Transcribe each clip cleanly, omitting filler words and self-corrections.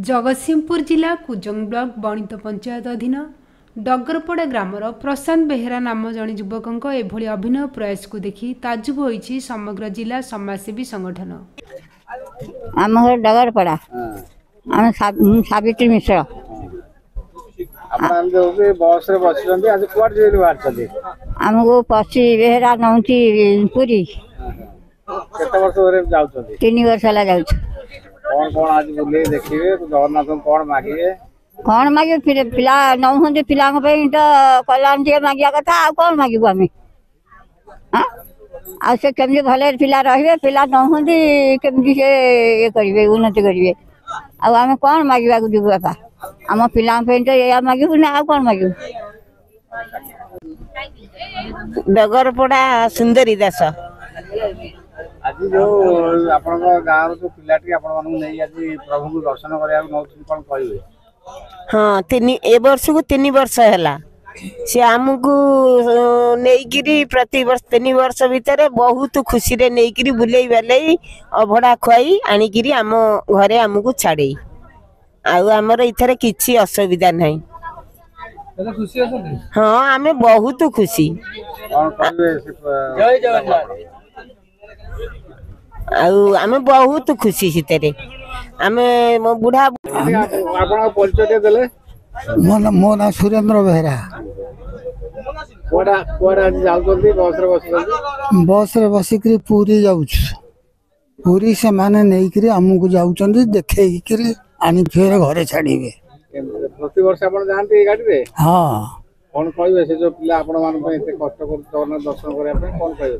जगतसिंहपुर जिला कुजंग ब्लॉक बणित पंचायत अधीन डगरपड़ा ग्रामर प्रशांत बेहेरा नाम जड़े युवकों एभली अभिनव प्रयास को देखि ताजुब होइछि समग्र जिला समाजसेवी संगठन। आम घर डगरपड़ा आम सावित्री मिश्र आमको पशि बेहेरा नौची पुरी 3 वर्ष है जाऊँ कौन आज बुले देखिए जगन्नाथ कौन मागे कौन मागे पिला नौ पिला तो कल्याण टे मागिया कथा आ कौन मागू आम से केमती भले पिला रे पिला नौ केमती से ये करेंगे उन्नति करेंगे आम कौन मागवा जीव बापा आम पिला तो या मागू ना आ कौन मागू। डगरपड़ा सुंदरी दास आज जो आपण गाँव जो पिलाटी आपण नहीं आज प्रभु को दर्शन करा कौन कहे। हाँ ए वर्ष को 3 वर्ष है सी आमको नहीं प्रति वर्ष 3 वर्ष भितर बहुत खुशी रे नहीं बुले बाले अभड़ा खुआई आनिकी आम घरे आमको छाड़े आमर इथर किसी असुविधा नहीं। हाँ आमे बहुत खुशी आमे बहुत खुशी सीते आमे मो बुढ़ा परिचय देले मो ना सुरेंद्र बेहरा बस रे बसिक पूरी जाऊँ पूरी से माने नहीं आमको जाऊँ देखे आनी फिर घरे छाड़े प्रति वर्ष आप जाती गाड़ी रे। हाँ कौन कहे से जो पिला आपण मान कष्ट कर दर्शन करने कौन कहे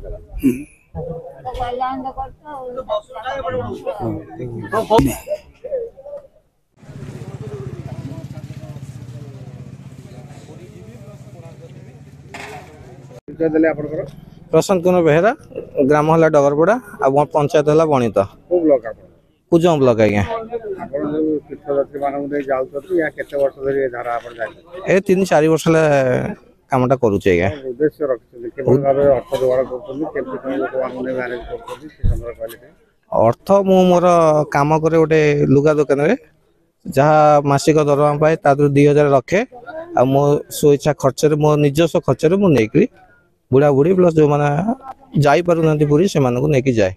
प्रशांत कुमार बेहेरा ग्राम है डगरपड़ा आ पंचायत है बणित कुजंग ब्लॉक आज्ञा ए 3-4 वर्ष कामटा करुचे अर्थ मु मोर काम करे गोटे लुगा दुकान रे जहाँ मासिक दरमा पाए 2000 रखे आ मो स्वेच्छा खर्च मो निजस्व खर्च मुझे बुढ़ा बुढ़ी प्लस जो मैंने जाई पारु ना पूरी से नहीं जाए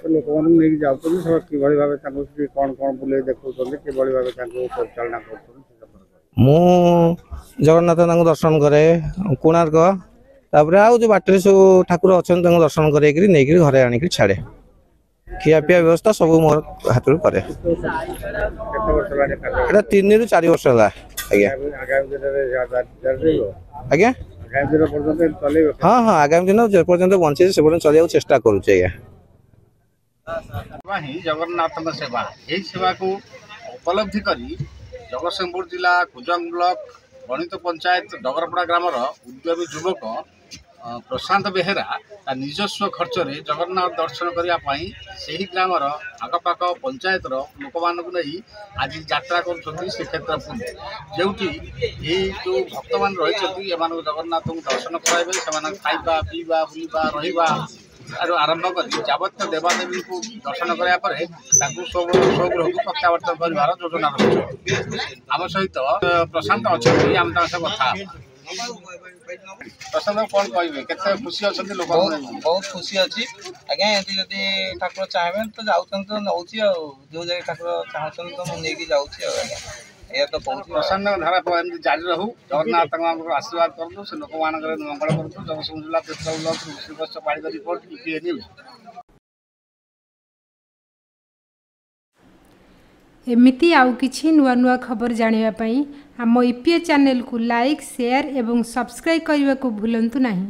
लोक नहीं जाऊँ कौन कौन बुले देखा परिचालना मु जगन्नाथ दर्शन करे कोणार्क तापर आउ जो बाटर सब ठाकुर अच्छा दर्शन कर घरे आनिक छाड़े खिया पिया व्यवस्था सब मोर हाथ करे 3 ରୁ 4 वर्ष है आज्ञा हाँ हाँ आगामी दिन जो पर्यंत बंचे से पर्यंत चलिया चेष्टा करुचे जगन्नाथ सेवा यही सेवा को उपलब्धि करी जगतसिंहपुर जिला कुजंग ब्लॉक बणित पंचायत डगरपड़ा ग्रामर उद्यमी युवक प्रशांत बेहेरा निजस्व खर्च रे जगन्नाथ दर्शन करने से ही ग्रामर आखपाख पंचायत लोक मान नहीं आज यात्रा कर श्रीक्षेत्रपुर जो जो भक्त मान रही जगन्नाथ को दर्शन कराइबे से खाइबा पीवा बुलवा रहिबा आरंभ कर जावत देवादेवी को दर्शन कराया स्वगृह को प्रत्यावर्तन कर योजना रही आम सहित प्रशांत अच्छा आम कथा प्रशांत कौन कहे खुशी अच्छा लोक बहुत खुशी अच्छी आज्ञा यदि ठाकुर चाहे तो जाऊँ तो नौ जो जगह ठाकुर चाहते तो मुझे जाऊँ तो प्रशांत धारा जारी रहू जगन्नाथ आशीर्वाद करूँ से लोक मान मंगल करूँ जगतसिंहपुर जिला तीर्थ ब्लॉक श्रीकृष्ण पाड़िक रिपोर्ट ईपीए न्यूज। एमिती आउ किछि नुआ नुआ खबर जानिबा पई आम ईपीए चैनल को लाइक शेयर एवं सब्सक्राइब करने को भूलंतु नहीं।